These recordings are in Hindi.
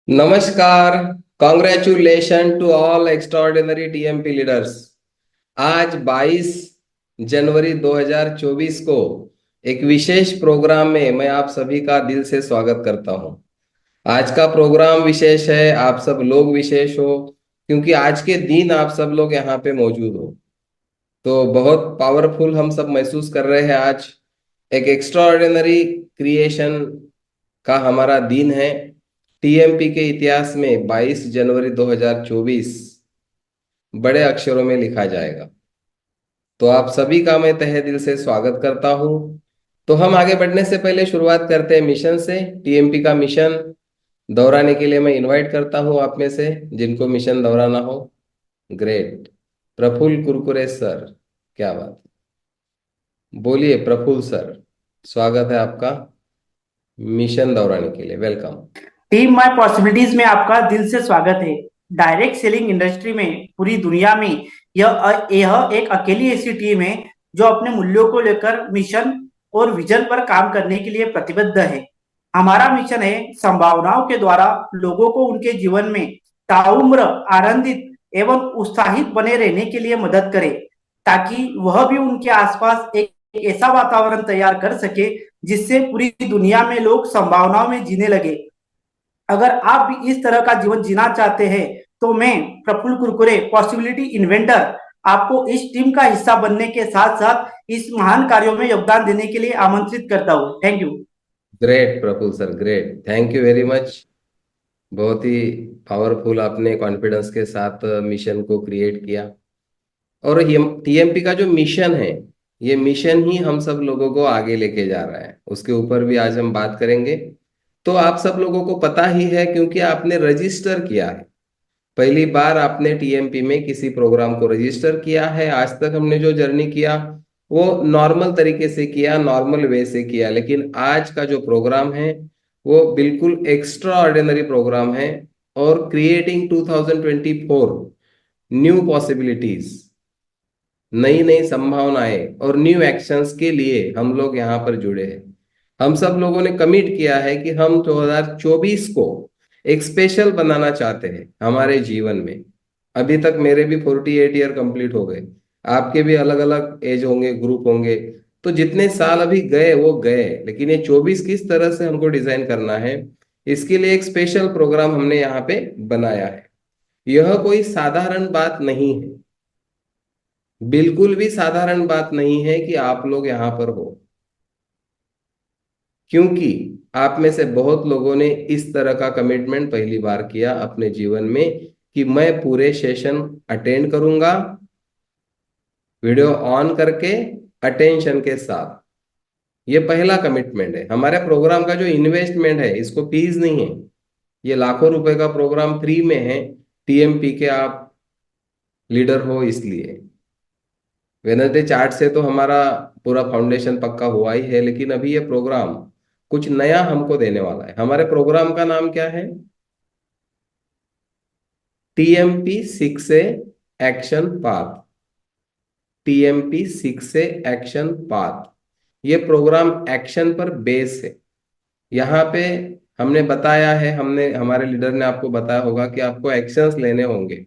नमस्कार। Congratulation to all extraordinary TMP leaders. आज 22 जनवरी 2024 को एक विशेष प्रोग्राम में मैं आप सभी का दिल से स्वागत करता हूं। आज का प्रोग्राम विशेष है, आप सब लोग विशेष हो क्योंकि आज के दिन आप सब लोग यहाँ पे मौजूद हो। तो बहुत पावरफुल हम सब महसूस कर रहे हैं। आज एक एक्स्ट्राऑर्डिनरी क्रिएशन का हमारा दिन है। टीएमपी के इतिहास में 22 जनवरी 2024 बड़े अक्षरों में लिखा जाएगा। तो आप सभी का मैं तहे दिल से स्वागत करता हूं। तो हम आगे बढ़ने से पहले शुरुआत करते हैं मिशन से। टीएमपी का मिशन दोहराने के लिए मैं इनवाइट करता हूं आप में से जिनको मिशन दोहराना हो। ग्रेट। प्रफुल्ल कुरकुरे सर, क्या बात। बोलिए प्रफुल्ल सर, स्वागत है आपका मिशन दोहराने के लिए। वेलकम। टीम माय पॉसिबिलिटीज में आपका दिल से स्वागत है। डायरेक्ट सेलिंग इंडस्ट्री में पूरी दुनिया में यह एक अकेली ऐसी टीम है जो अपने मूल्यों को लेकर मिशन और विजन पर काम करने के लिए प्रतिबद्ध है। हमारा मिशन है संभावनाओं के द्वारा लोगों को उनके जीवन में ताउम्र आनंदित एवं उत्साहित बने रहने के लिए मदद करे, ताकि वह भी उनके आसपास एक ऐसा वातावरण तैयार कर सके जिससे पूरी दुनिया में लोग संभावनाओं में जीने लगे। अगर आप भी इस तरह का जीवन जीना चाहते हैं तो मैं प्रफुल्ल कुरकुरे पॉसिबिलिटी इन्वेंटर आपको इस टीम का हिस्सा बनने के साथ साथ इस महान कार्यों में योगदान देने के लिए आमंत्रित करता हूँ। Thank you. Great Praful sir, great, thank you very much. बहुत ही पावरफुल आपने कॉन्फिडेंस के साथ मिशन को क्रिएट किया। और ये टीएमपी का जो मिशन है, ये मिशन ही हम सब लोगों को आगे लेके जा रहा है, उसके ऊपर भी आज हम बात करेंगे। तो आप सब लोगों को पता ही है क्योंकि आपने रजिस्टर किया है। पहली बार आपने टीएमपी में किसी प्रोग्राम को रजिस्टर किया है। आज तक हमने जो जर्नी किया वो नॉर्मल तरीके से किया, नॉर्मल वे से किया, लेकिन आज का जो प्रोग्राम है वो बिल्कुल एक्स्ट्रा ऑर्डिनरी प्रोग्राम है। और क्रिएटिंग 2024 न्यू पॉसिबिलिटीज, नई नई संभावनाएं और न्यू एक्शंस के लिए हम लोग यहाँ पर जुड़े हैं। हम सब लोगों ने कमिट किया है कि हम 2024 को एक स्पेशल बनाना चाहते हैं हमारे जीवन में। अभी तक मेरे भी 48 ईयर कंप्लीट हो गए, आपके भी अलग अलग एज होंगे, ग्रुप होंगे। तो जितने साल अभी गए वो गए, लेकिन ये 24 किस तरह से हमको डिजाइन करना है, इसके लिए एक स्पेशल प्रोग्राम हमने यहाँ पे बनाया है। यह कोई साधारण बात नहीं है, बिल्कुल भी साधारण बात नहीं है कि आप लोग यहाँ पर हो, क्योंकि आप में से बहुत लोगों ने इस तरह का कमिटमेंट पहली बार किया अपने जीवन में कि मैं पूरे सेशन अटेंड करूंगा, वीडियो ऑन करके, अटेंशन के साथ। ये पहला कमिटमेंट है। हमारे प्रोग्राम का जो इन्वेस्टमेंट है, इसको फीस नहीं है, ये लाखों रुपए का प्रोग्राम फ्री में है। टीएमपी के आप लीडर हो इसलिए। वेनसडे चार्ट से तो हमारा पूरा फाउंडेशन पक्का हुआ ही है, लेकिन अभी ये प्रोग्राम कुछ नया हमको देने वाला है। हमारे प्रोग्राम का नाम क्या है? TMP 6 action path. TMP 6 action path, ये प्रोग्राम एक्शन पर बेस है। यहाँ पे हमने बताया है, हमने, हमारे लीडर ने आपको बताया होगा कि आपको एक्शंस लेने होंगे।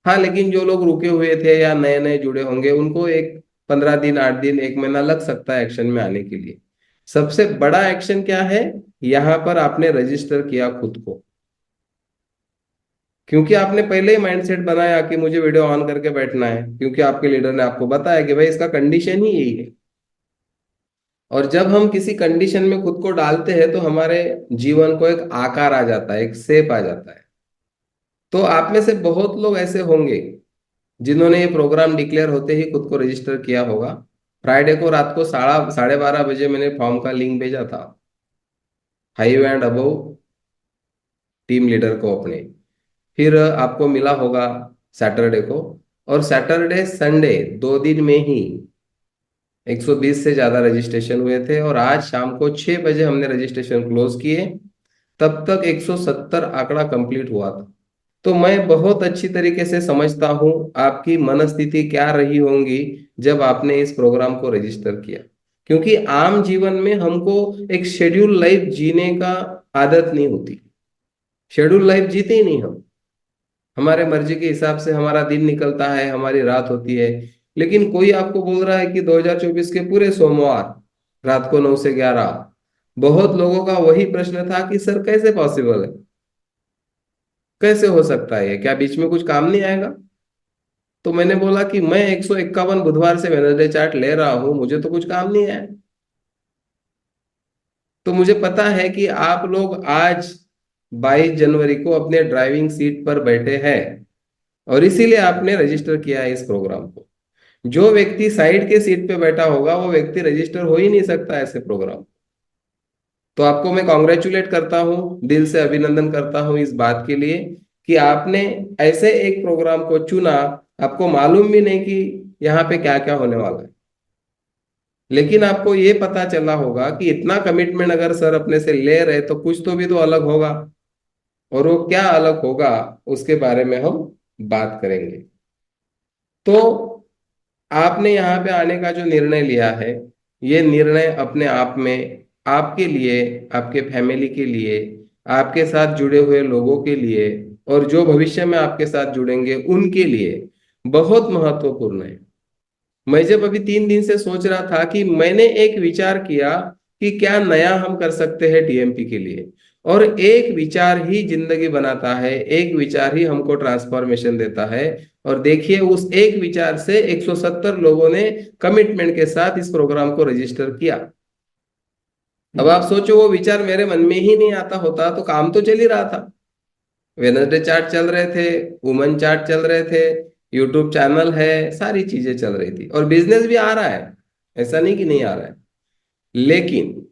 हाँ, लेकिन जो लोग रुके हुए थे या नए नए जुड़े होंगे उनको एक 15 दिन, 8 दिन, 1 महीना लग सकता है एक्शन में आने के लिए। सबसे बड़ा एक्शन क्या है? यहाँ पर आपने रजिस्टर किया खुद को, क्योंकि आपने पहले ही माइंडसेट बनाया कि मुझे वीडियो ऑन करके बैठना है, क्योंकि आपके लीडर ने आपको बताया कि भाई इसका कंडीशन ही यही है। और जब हम किसी कंडीशन में खुद को डालते हैं तो हमारे जीवन को एक आकार आ जाता है, एक शेप आ जाता है। तो आप में से बहुत लोग ऐसे होंगे जिन्होंने ये प्रोग्राम डिक्लेयर होते ही खुद को रजिस्टर किया होगा। फ्राइडे को रात को 12:30 बजे मैंने फॉर्म का लिंक भेजा था high and above team leader को अपने। फिर आपको मिला होगा सैटरडे को। और सैटरडे संडे 2 दिन में ही 120 से ज्यादा रजिस्ट्रेशन हुए थे, और आज शाम को 6 बजे हमने रजिस्ट्रेशन क्लोज किए। तब तक 170 आंकड़ा कंप्लीट हुआ था। तो मैं बहुत अच्छी तरीके से समझता हूं आपकी मनस्थिति क्या रही होंगी जब आपने इस प्रोग्राम को रजिस्टर किया, क्योंकि आम जीवन में हमको एक शेड्यूल लाइफ जीने का आदत नहीं होती। शेड्यूल लाइफ जीते ही नहीं हम। हमारे मर्जी के हिसाब से हमारा दिन निकलता है, हमारी रात होती है। लेकिन कोई आपको बोल रहा है कि 2024 के पूरे सोमवार रात को 9 से 11। बहुत लोगों का वही प्रश्न था कि सर कैसे पॉसिबल है, कैसे हो सकता है, क्या बीच में कुछ काम नहीं आएगा? तो मैंने बोला कि मैं 151 बुधवार से वेडनेसडे चार्ट ले रहा हूं, मुझे तो कुछ काम नहीं है। तो मुझे पता है कि आप लोग आज 22 जनवरी को अपने ड्राइविंग सीट पर बैठे हैं, और इसीलिए आपने रजिस्टर किया है इस प्रोग्राम को। जो व्यक्ति साइड के सीट पे बैठा होगा वो व्यक्ति रजिस्टर हो ही नहीं सकता ऐसे प्रोग्राम। तो आपको मैं कॉन्ग्रेचुलेट करता हूं, दिल से अभिनंदन करता हूं इस बात के लिए कि आपने ऐसे एक प्रोग्राम को चुना। आपको मालूम भी नहीं कि यहाँ पे क्या क्या होने वाला है, लेकिन आपको ये पता चला होगा कि इतना कमिटमेंट अगर सर अपने से ले रहे तो कुछ तो भी तो अलग होगा। और वो क्या अलग होगा उसके बारे में हम बात करेंगे। तो आपने यहाँ पे आने का जो निर्णय लिया है, ये निर्णय अपने आप में आपके लिए, आपके फैमिली के लिए, आपके साथ जुड़े हुए लोगों के लिए, और जो भविष्य में आपके साथ जुड़ेंगे उनके लिए बहुत महत्वपूर्ण है। मैं जब अभी 3 दिन से सोच रहा था कि मैंने एक विचार किया कि क्या नया हम कर सकते हैं टीएमपी के लिए। और एक विचार ही जिंदगी बनाता है, एक विचार ही हमको ट्रांसफॉर्मेशन देता है। और देखिए उस एक विचार से 170 लोगों ने कमिटमेंट के साथ इस प्रोग्राम को रजिस्टर किया। अब आप सोचो वो विचार मेरे मन में ही नहीं आता होता तो काम तो चल ही रहा था। वेनसडे चार्ट चल रहे थे, वुमन चार्ट चल रहे थे, यूट्यूब चैनल है, सारी चीजें चल रही थी और बिजनेस भी आ रहा है, ऐसा नहीं कि नहीं आ रहा है। लेकिन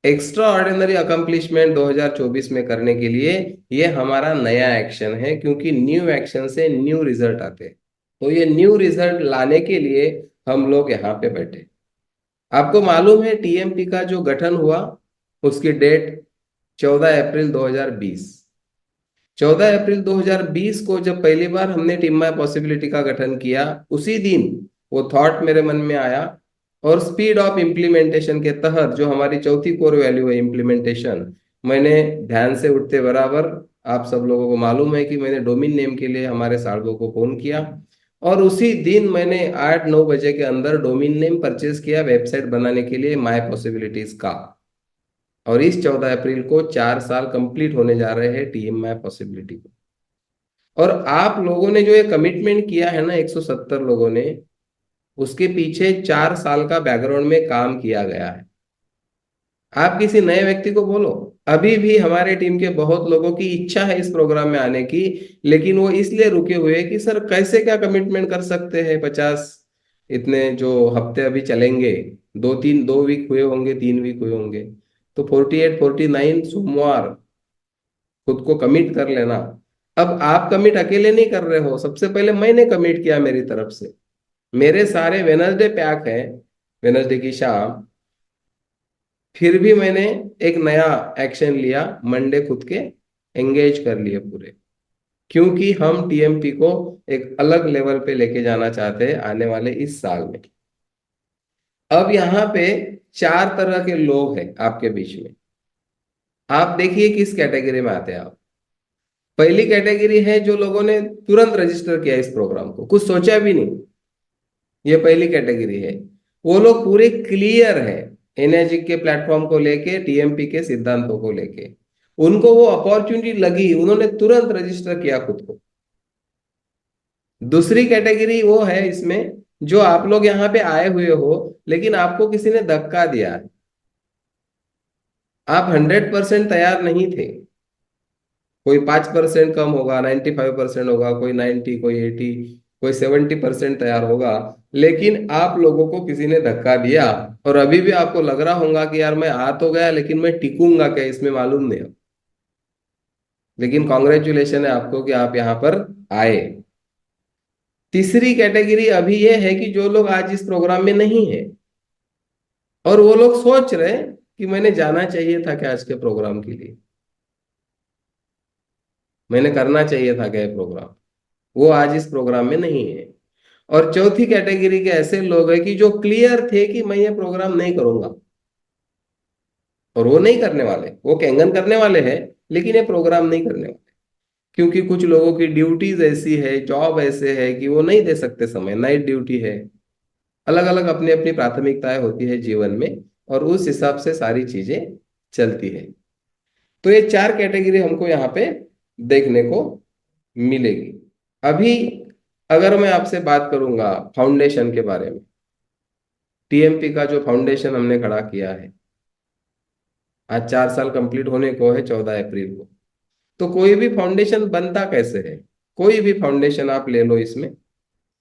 एक्स्ट्रा ऑर्डिनरी अकम्पलिशमेंट 2024 में करने के लिए ये हमारा नया एक्शन है, क्योंकि न्यू एक्शन से न्यू रिजल्ट आते हैं। तो ये न्यू रिजल्ट लाने के लिए हम लोग यहाँ पे बैठे। आपको मालूम है टीएमपी का जो गठन हुआ उसकी डेट 14 अप्रैल 2020। 14 अप्रैल 2020 को जब पहली बार हमने टीम माय पॉसिबिलिटी का गठन किया, उसी दिन वो थॉट मेरे मन में आया। और स्पीड ऑफ इम्प्लीमेंटेशन के तहत जो हमारी चौथी कोर वैल्यू है इम्प्लीमेंटेशन, मैंने ध्यान से उठते बराबर, आप सब लोगों को मालूम है कि मैंने डोमेन नेम के लिए हमारे साड़गो को फोन किया। और उसी दिन मैंने 8-9 बजे के अंदर डोमेन नेम परचेज किया वेबसाइट बनाने के लिए माय पॉसिबिलिटीज का। और इस 14 अप्रैल को 4 साल कंप्लीट होने जा रहे हैं टीम माय पॉसिबिलिटी को। और आप लोगों ने जो ये कमिटमेंट किया है ना, 170 लोगों ने, उसके पीछे 4 साल का बैकग्राउंड में काम किया गया है। आप किसी नए व्यक्ति को बोलो, अभी भी हमारे टीम के बहुत लोगों की इच्छा है इस प्रोग्राम में आने की, लेकिन वो इसलिए रुके हुए हैं कि सर कैसे क्या कमिटमेंट कर सकते हैं 50, इतने जो हफ्ते अभी चलेंगे, 2 वीक हुए होंगे, 3 वीक हुए होंगे, तो 48-49 सोमवार खुद को कमिट कर लेना। अब आप कमिट अकेले नहीं कर रहे हो, सबसे पहले मैंने कमिट किया मेरी तरफ से। मेरे सारे वेनसडे पैक है, वेनसडे की शाम। फिर भी मैंने एक नया एक्शन लिया, मंडे खुद के एंगेज कर लिए पूरे, क्योंकि हम टीएमपी को एक अलग लेवल पे लेके जाना चाहते हैं आने वाले इस साल में। अब यहाँ पे 4 तरह के लोग हैं आपके बीच में। आप देखिए किस कैटेगरी में आते हैं आप। पहली कैटेगरी है जो लोगों ने तुरंत रजिस्टर किया इस प्रोग्राम को, कुछ सोचा भी नहीं। ये पहली कैटेगरी है। वो लोग पूरे क्लियर है एनर्जी के प्लेटफॉर्म को लेके, टीएमपी के सिद्धांतों को लेके। उनको वो अपॉर्चुनिटी लगी, उन्होंने तुरंत रजिस्टर किया खुद को। दूसरी कैटेगरी वो है इसमें जो आप लोग यहाँ पे आए हुए हो, लेकिन आपको किसी ने धक्का दिया है। आप 100% तैयार नहीं थे। कोई 5% कम होगा, 95% होगा, कोई 90, कोई 80, कोई 70% तैयार होगा। लेकिन आप लोगों को किसी ने धक्का दिया, और अभी भी आपको लग रहा होगा कि यार मैं आ तो गया लेकिन मैं टिकूंगा क्या इसमें, मालूम नहीं अब। लेकिन कॉन्ग्रेचुलेशन है आपको कि आप यहाँ पर आए। तीसरी कैटेगरी अभी ये है कि जो लोग आज इस प्रोग्राम में नहीं है, और वो लोग सोच रहे हैं कि मैंने जाना चाहिए था क्या आज के प्रोग्राम के लिए, मैंने करना चाहिए था क्या ये प्रोग्राम। वो आज इस प्रोग्राम में नहीं है। और चौथी कैटेगरी के ऐसे लोग हैं कि जो क्लियर थे कि मैं ये प्रोग्राम नहीं करूंगा, और वो नहीं करने वाले, वो कैंगन करने वाले हैं, लेकिन ये प्रोग्राम नहीं करने वाले, क्योंकि कुछ लोगों की ड्यूटीज ऐसी है, जॉब ऐसे है कि वो नहीं दे सकते समय, नाइट ड्यूटी है, अलग अलग अपनी अपनी प्राथमिकताएं होती है जीवन में, और उस हिसाब से सारी चीजें चलती है। तो ये चार कैटेगरी हमको यहाँ पे देखने को मिलेगी। अभी अगर मैं आपसे बात करूंगा फाउंडेशन के बारे में, टीएमपी का जो फाउंडेशन हमने खड़ा किया है, आज 4 साल कंप्लीट होने को है 14 अप्रैल को। तो कोई भी फाउंडेशन बनता कैसे है? कोई भी फाउंडेशन आप ले लो, इसमें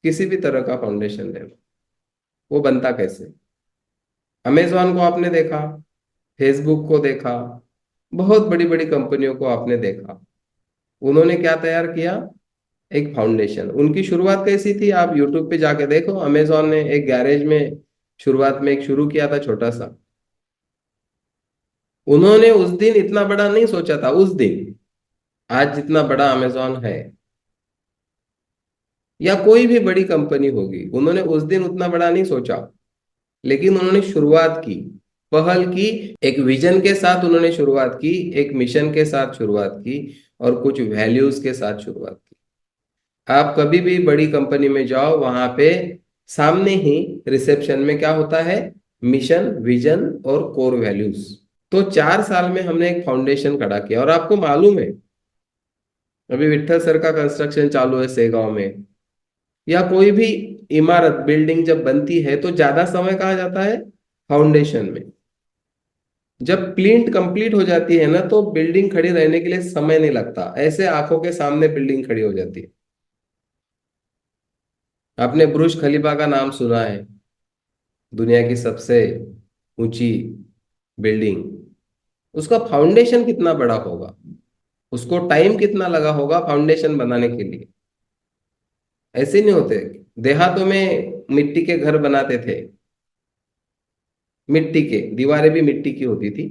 किसी भी तरह का फाउंडेशन ले लो, वो बनता कैसे? अमेजॉन को आपने देखा, फेसबुक को देखा, बहुत बड़ी बड़ी कंपनियों को आपने देखा, उन्होंने क्या तैयार किया? एक फाउंडेशन। उनकी शुरुआत कैसी थी? आप यूट्यूब पे जाके देखो, अमेजॉन ने एक गैरेज में शुरुआत में एक शुरू किया था, छोटा सा। उन्होंने उस दिन इतना बड़ा नहीं सोचा था, उस दिन आज जितना बड़ा अमेजॉन है या कोई भी बड़ी कंपनी होगी, उन्होंने उस दिन उतना बड़ा नहीं सोचा, लेकिन उन्होंने शुरुआत की, पहल की, एक विजन के साथ उन्होंने शुरुआत की, एक मिशन के साथ शुरुआत की, और कुछ वैल्यूज के साथ शुरुआत की। आप कभी भी बड़ी कंपनी में जाओ, वहां पे सामने ही रिसेप्शन में क्या होता है? मिशन, विजन और कोर वैल्यूज। तो 4 साल में हमने एक फाउंडेशन खड़ा किया, और आपको मालूम है अभी विट्ठल सर का कंस्ट्रक्शन चालू है सेगांव में, या कोई भी इमारत, बिल्डिंग जब बनती है तो ज्यादा समय कहाँ जाता है? फाउंडेशन में। जब प्लिंथ कंप्लीट हो जाती है ना, तो बिल्डिंग खड़ी रहने के लिए समय नहीं लगता, ऐसे आंखों के सामने बिल्डिंग खड़ी हो जाती है। आपने बुर्ज खलीफा का नाम सुना है, दुनिया की सबसे ऊंची बिल्डिंग। उसका फाउंडेशन कितना बड़ा होगा, उसको टाइम कितना लगा होगा फाउंडेशन बनाने के लिए। ऐसे नहीं होते। देहातों में मिट्टी के घर बनाते थे, मिट्टी के, दीवारें भी मिट्टी की होती थी,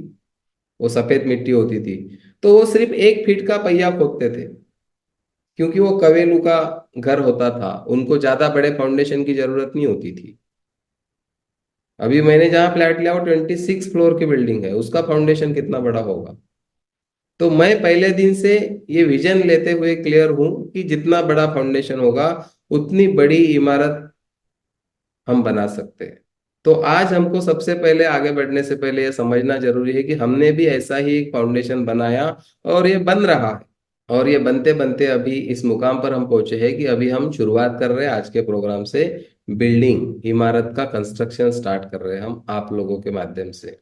वो सफेद मिट्टी होती थी, तो वो सिर्फ 1 फीट का पहिया खोदते थे, क्योंकि वो कवेलू का घर होता था, उनको ज्यादा बड़े फाउंडेशन की जरूरत नहीं होती थी। अभी मैंने जहाँ फ्लैट लिया वो 26 फ्लोर की बिल्डिंग है, उसका फाउंडेशन कितना बड़ा होगा। तो मैं पहले दिन से ये विजन लेते हुए क्लियर हूं कि जितना बड़ा फाउंडेशन होगा, उतनी बड़ी इमारत हम बना सकते हैं। तो आज हमको सबसे पहले आगे बढ़ने से पहले ये समझना जरूरी है कि हमने भी ऐसा ही एक फाउंडेशन बनाया, और ये बन रहा है। और ये बनते बनते अभी इस मुकाम पर हम पहुंचे हैं कि अभी हम शुरुआत कर रहे हैं आज के प्रोग्राम से, बिल्डिंग, इमारत का कंस्ट्रक्शन स्टार्ट कर रहे हैं हम आप लोगों के माध्यम से।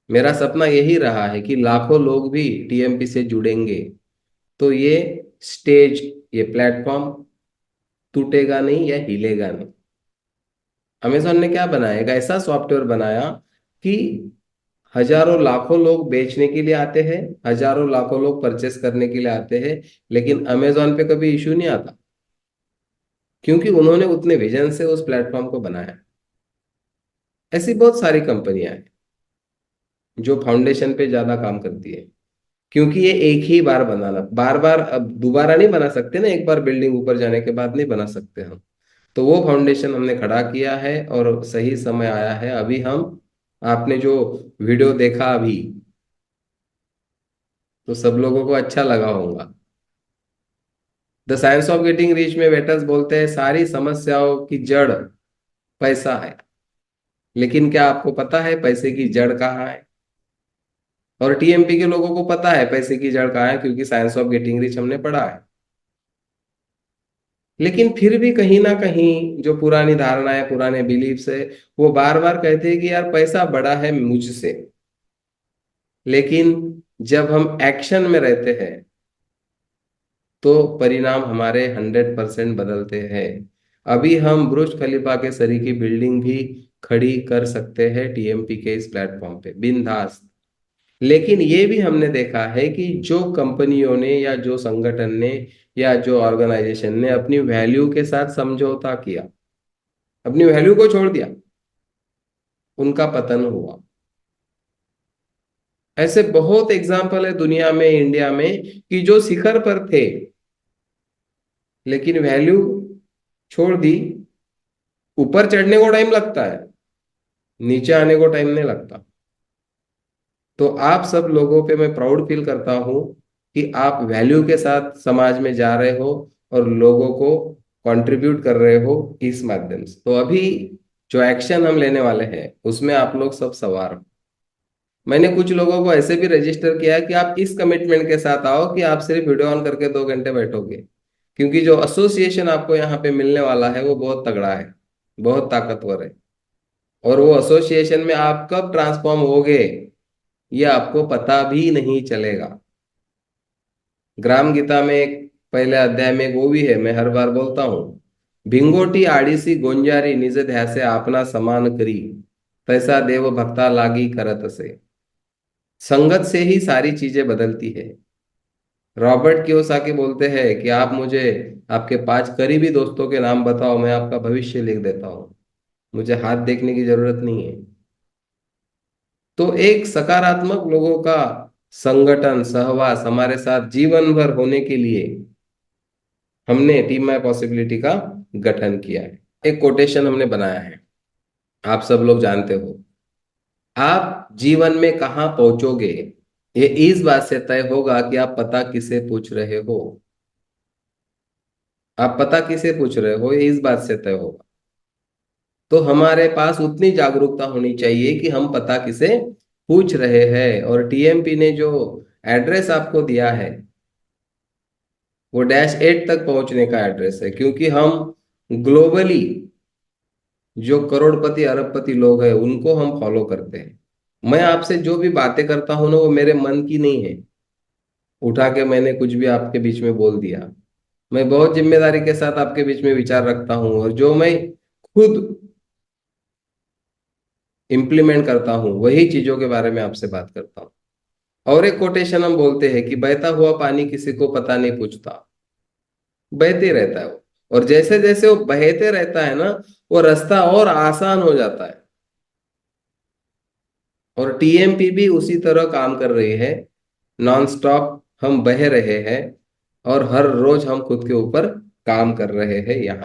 मेरा सपना यही रहा है कि लाखों लोग भी टीएमपी से जुड़ेंगे, तो ये स्टेज, ये प्लेटफॉर्म टूटेगा नहीं या हिलेगा नहीं। अमेजोन ने क्या बनाया? एक ऐसा सॉफ्टवेयर बनाया कि हजारों लाखों लोग बेचने के लिए आते हैं, हजारों लाखों लोग परचेस करने के लिए आते हैं, लेकिन अमेजोन पे कभी इश्यू नहीं आता, क्योंकि उन्होंने उतने विजन से उस प्लेटफॉर्म को बनाया। ऐसी बहुत सारी कंपनियां हैं जो फाउंडेशन पे ज्यादा काम करती है, क्योंकि ये एक ही बार बनाना, बार बार अब दोबारा नहीं बना सकते ना, एक बार बिल्डिंग ऊपर जाने के बाद नहीं बना सकते हम। तो वो फाउंडेशन हमने खड़ा किया है, और सही समय आया है अभी हम, आपने जो वीडियो देखा अभी, तो सब लोगों को अच्छा लगा होगा। The science of getting rich में वेटर्स बोलते हैं सारी समस्याओं की जड़ पैसा है, लेकिन क्या आपको पता है पैसे की जड़ कहाँ है? और टीएमपी के लोगों को पता है पैसे की जड़ कहाँ है, क्योंकि साइंस ऑफ गेटिंग रिच हमने पढ़ा है। लेकिन फिर भी कहीं ना कहीं जो पुरानी धारणाएं, पुराने बिलीव्स है, वो बार बार कहते हैं कि यार पैसा बड़ा है मुझसे। लेकिन जब हम एक्शन में रहते हैं, तो परिणाम हमारे 100% बदलते हैं। अभी हम बुर्ज खलीफा के सरी की बिल्डिंग भी खड़ी कर सकते हैं टीएमपी के इस प्लेटफॉर्म पे बिंदास। लेकिन ये भी हमने देखा है कि जो कंपनियों ने या जो संगठन ने या जो ऑर्गेनाइजेशन ने अपनी वैल्यू के साथ समझौता किया, अपनी वैल्यू को छोड़ दिया, उनका पतन हुआ। ऐसे बहुत एग्जाम्पल है दुनिया में, इंडिया में, कि जो शिखर पर थे लेकिन वैल्यू छोड़ दी। ऊपर चढ़ने को टाइम लगता है, नीचे आने को टाइम नहीं लगता। तो आप सब लोगों पे मैं प्राउड फील करता हूँ कि आप वैल्यू के साथ समाज में जा रहे हो और लोगों को कंट्रीब्यूट कर रहे हो इस माध्यम से। तो अभी जो एक्शन हम लेने वाले हैं उसमें आप लोग सब सवार हो। मैंने कुछ लोगों को ऐसे भी रजिस्टर किया कि आप इस कमिटमेंट के साथ आओ कि आप सिर्फ वीडियो ऑन करके 2 घंटे बैठोगे, क्योंकि जो एसोसिएशन आपको यहाँ पे मिलने वाला है वो बहुत तगड़ा है, बहुत ताकतवर है। और वो एसोसिएशन में आप कब ट्रांसफॉर्म होगे ये आपको पता भी नहीं चलेगा। ग्राम गीता में एक पहले अध्याय में एक वो भी है, मैं हर बार बोलता हूँ, भिंगोटी आड़ीसी गोंजारी निज ध्यासे आपना समान करी, तैसा देव भक्ता लागी करत से। संगत से ही सारी चीजें बदलती है। रॉबर्ट कियोसाकी बोलते हैं कि आप मुझे आपके 5 करीबी दोस्तों के नाम बताओ, मैं आपका भविष्य लिख देता हूँ, मुझे हाथ देखने की जरूरत नहीं है। तो एक सकारात्मक लोगों का संगठन सहवास हमारे साथ जीवन भर होने के लिए हमने टीम माय पॉसिबिलिटी का गठन किया है। एक कोटेशन हमने बनाया है, आप सब लोग जानते हो, आप जीवन में कहाँ पहुंचोगे ये इस बात से तय होगा कि आप पता किसे पूछ रहे हो। आप पता किसे पूछ रहे हो ये इस बात से तय होगा। तो हमारे पास उतनी जागरूकता होनी चाहिए कि हम पता किसे पूछ रहे हैं। और टीएमपी ने जो एड्रेस आपको दिया है वो -8 तक पहुंचने का एड्रेस है, क्योंकि हम ग्लोबली जो करोड़पति अरबपति लोग हैं उनको हम फॉलो करते हैं। मैं आपसे जो भी बातें करता हूं ना वो मेरे मन की नहीं है, उठा के मैंने कुछ भी आपके बीच में बोल दिया। मैं बहुत जिम्मेदारी के साथ आपके बीच में विचार रखता हूं और जो मैं खुद इम्प्लीमेंट करता हूं वही चीजों के बारे में आपसे बात करता हूं। और एक कोटेशन हम बोलते हैं कि बहता हुआ पानी किसी को पता नहीं पूछता, बहते रहता है वो। और जैसे जैसे वो बहते रहता है ना वो रास्ता और आसान हो जाता है। और टीएमपी भी उसी तरह काम कर रही है, नॉन स्टॉप हम बह रहे हैं और हर रोज हम खुद के ऊपर काम कर रहे हैं यहाँ।